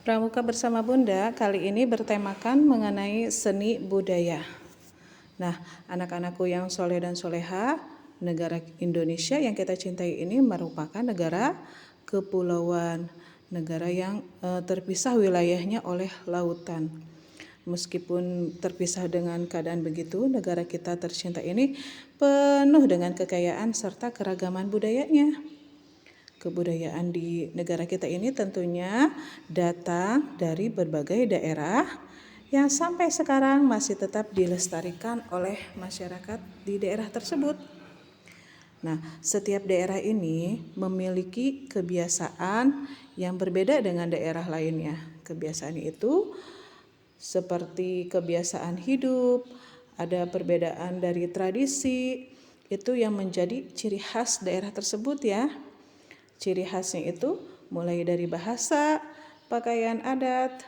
Pramuka bersama Bunda kali ini bertemakan mengenai seni budaya. Nah, anak-anakku yang soleh dan soleha, negara Indonesia yang kita cintai ini merupakan negara kepulauan, negara yang terpisah wilayahnya oleh lautan. Meskipun terpisah dengan keadaan begitu, negara kita tercinta ini penuh dengan kekayaan serta keragaman budayanya. Kebudayaan di negara kita ini tentunya datang dari berbagai daerah yang sampai sekarang masih tetap dilestarikan oleh masyarakat di daerah tersebut. Nah, setiap daerah ini memiliki kebiasaan yang berbeda dengan daerah lainnya. Kebiasaan itu seperti kebiasaan hidup, ada perbedaan dari tradisi, itu yang menjadi ciri khas daerah tersebut ya. Ciri khasnya itu mulai dari bahasa, pakaian adat,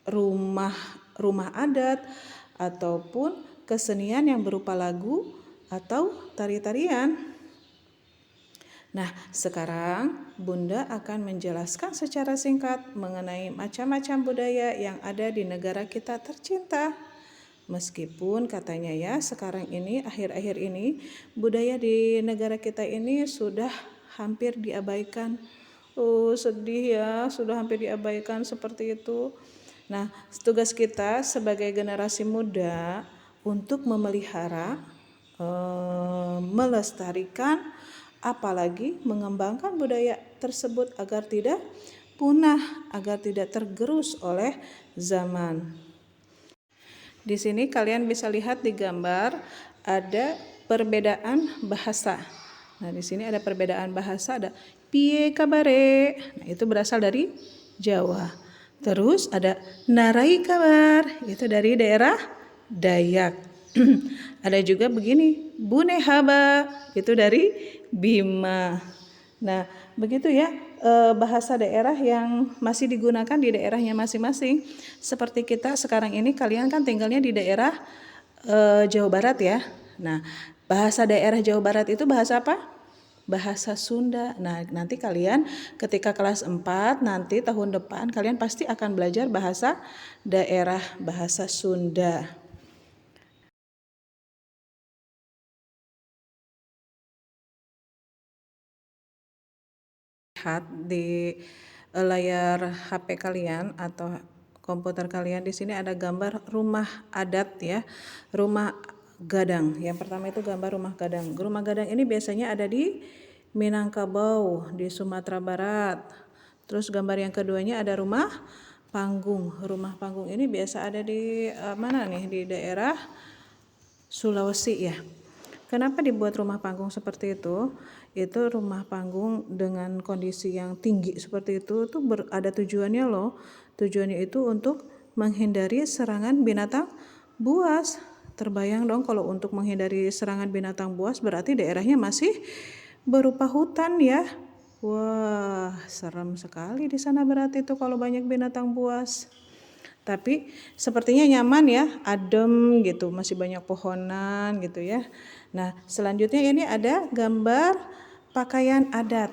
rumah adat, ataupun kesenian yang berupa lagu atau tari-tarian. Nah, sekarang Bunda akan menjelaskan secara singkat mengenai macam-macam budaya yang ada di negara kita tercinta. Meskipun katanya ya sekarang ini akhir-akhir ini budaya di negara kita ini sudah hampir diabaikan. Sedih ya, sudah hampir diabaikan seperti itu. Nah, tugas kita sebagai generasi muda untuk memelihara, melestarikan, apalagi mengembangkan budaya tersebut agar tidak punah, agar tidak tergerus oleh zaman. Di sini kalian bisa lihat di gambar ada perbedaan bahasa. Nah, di sini ada perbedaan bahasa, ada piye kabare. Nah, itu berasal dari Jawa. Terus ada narai kabar, itu dari daerah Dayak. Ada juga begini, bune haba, itu dari Bima. Nah, begitu ya bahasa daerah yang masih digunakan di daerahnya masing-masing. Seperti kita sekarang ini, kalian kan tinggalnya di daerah Jawa Barat ya. Nah, bahasa daerah Jawa Barat itu bahasa apa? Bahasa Sunda. Nah, nanti kalian ketika kelas 4, nanti tahun depan kalian pasti akan belajar bahasa daerah, bahasa Sunda. Lihat di layar HP kalian atau komputer kalian, di sini ada gambar rumah adat ya, rumah gadang. Yang pertama itu gambar rumah gadang. Rumah gadang ini biasanya ada di Minangkabau di Sumatera Barat. Terus gambar yang keduanya ada rumah panggung. Rumah panggung ini biasa ada di mana nih, di daerah Sulawesi ya. Kenapa dibuat rumah panggung seperti itu? Itu rumah panggung dengan kondisi yang tinggi seperti itu tuh ada tujuannya loh. Tujuannya itu untuk menghindari serangan binatang buas. Terbayang dong kalau untuk menghindari serangan binatang buas berarti daerahnya masih berupa hutan ya. Wah, serem sekali di sana berarti itu kalau banyak binatang buas. Tapi sepertinya nyaman ya, adem gitu, masih banyak pohonan gitu ya. Nah, selanjutnya ini ada gambar pakaian adat.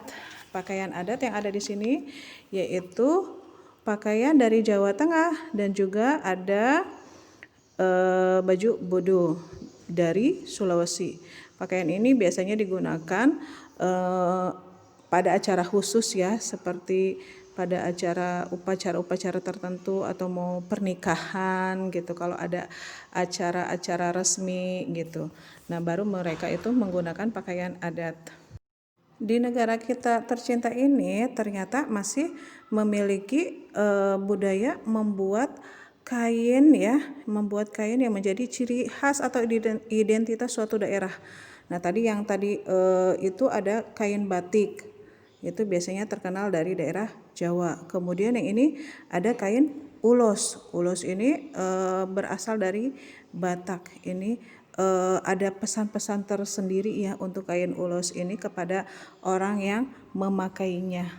Pakaian adat yang ada di sini yaitu pakaian dari Jawa Tengah dan juga ada baju bodo dari Sulawesi. Pakaian ini biasanya digunakan pada acara khusus ya, seperti pada upacara-upacara tertentu atau mau pernikahan gitu, kalau ada acara-acara resmi gitu. Nah, baru mereka itu menggunakan pakaian adat. Di negara kita tercinta ini ternyata masih memiliki budaya membuat kain ya, membuat kain yang menjadi ciri khas atau identitas suatu daerah. Nah, tadi itu ada kain batik. Itu biasanya terkenal dari daerah Jawa. Kemudian yang ini ada kain ulos. Ulos ini berasal dari Batak. Ini ada pesan-pesan tersendiri ya untuk kain ulos ini kepada orang yang memakainya.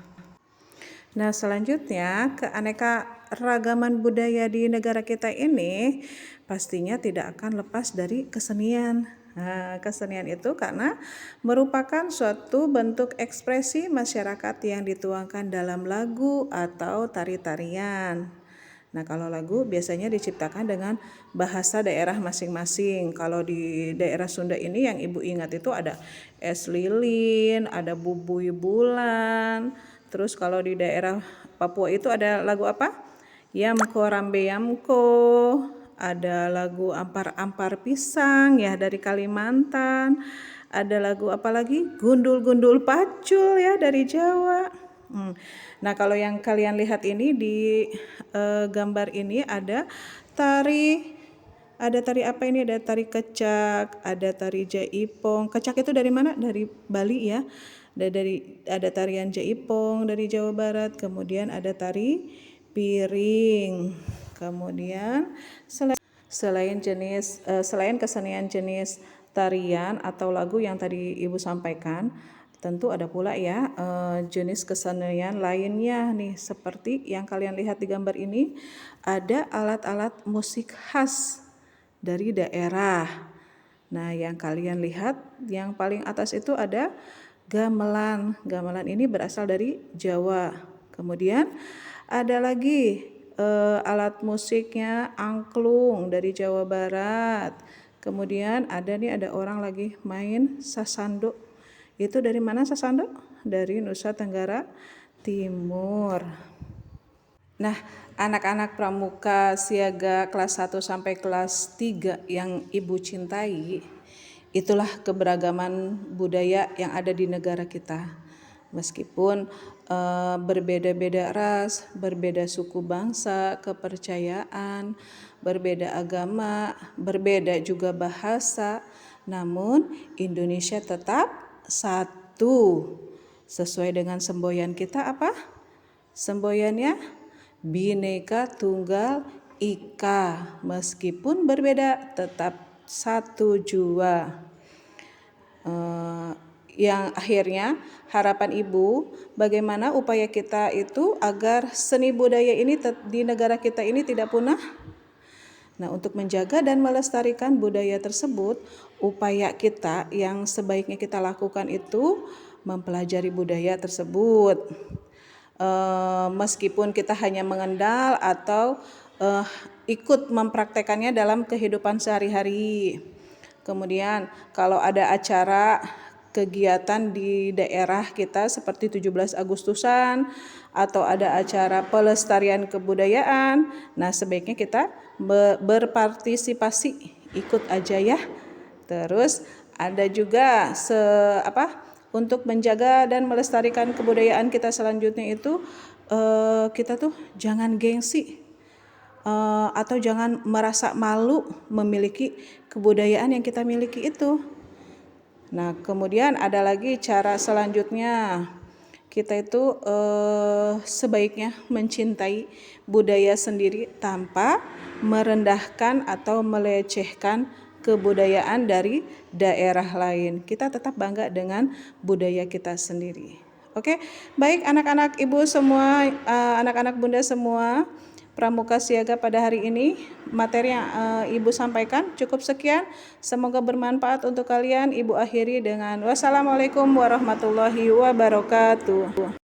Nah, selanjutnya keanekaragaman budaya di negara kita ini pastinya tidak akan lepas dari kesenian. Nah, kesenian itu karena merupakan suatu bentuk ekspresi masyarakat yang dituangkan dalam lagu atau tari-tarian. Nah, kalau lagu biasanya diciptakan dengan bahasa daerah masing-masing. Kalau di daerah Sunda ini yang Ibu ingat itu ada Es Lilin, ada Bubuy Bulan. Terus kalau di daerah Papua itu ada lagu apa? Yamko Rambe Yamko. Ada lagu Ampar-Ampar Pisang ya dari Kalimantan. Ada lagu apa lagi? Gundul-Gundul Pacul ya dari Jawa. Nah, kalau yang kalian lihat ini di gambar ini ada tari apa ini? Ada tari kecak, ada tari jaipong. Kecak itu dari mana? Dari Bali ya. Ada tarian jaipong dari Jawa Barat, kemudian ada tari piring. Kemudian selain kesenian jenis tarian atau lagu yang tadi Ibu sampaikan, tentu ada pula ya jenis kesenian lainnya nih, seperti yang kalian lihat di gambar ini, ada alat-alat musik khas dari daerah. Nah, yang kalian lihat yang paling atas itu ada gamelan. Gamelan ini berasal dari Jawa. Kemudian ada lagi alat musiknya angklung dari Jawa Barat. Kemudian ada orang lagi main sasando. Itu dari mana sasando? Dari Nusa Tenggara Timur. Nah, anak-anak pramuka siaga kelas 1 sampai kelas 3 yang Ibu cintai, itulah keberagaman budaya yang ada di negara kita. Meskipun berbeda-beda ras, berbeda suku bangsa, kepercayaan, berbeda agama, berbeda juga bahasa, namun Indonesia tetap satu. Sesuai dengan semboyan kita apa? Semboyannya Bhinneka Tunggal Ika. Meskipun berbeda tetap satu jua. Yang akhirnya harapan Ibu, bagaimana upaya kita itu agar seni budaya ini di negara kita ini tidak punah? Nah, untuk menjaga dan melestarikan budaya tersebut, upaya kita yang sebaiknya kita lakukan itu mempelajari budaya tersebut. Meskipun kita hanya mengenal atau ikut mempraktekannya dalam kehidupan sehari-hari. Kemudian kalau ada acara kegiatan di daerah kita seperti 17 Agustusan atau ada acara pelestarian kebudayaan, nah sebaiknya kita berpartisipasi, ikut aja ya. Terus ada juga untuk menjaga dan melestarikan kebudayaan kita selanjutnya itu kita tuh jangan gengsi atau jangan merasa malu memiliki kebudayaan yang kita miliki itu. Nah, kemudian ada lagi cara selanjutnya, kita itu sebaiknya mencintai budaya sendiri tanpa merendahkan atau melecehkan kebudayaan dari daerah lain. Kita tetap bangga dengan budaya kita sendiri. Oke, baik anak-anak ibu semua, anak-anak bunda semua, Pramuka Siaga pada hari ini materi yang Ibu sampaikan cukup sekian. Semoga bermanfaat untuk kalian. Ibu akhiri dengan wassalamualaikum warahmatullahi wabarakatuh.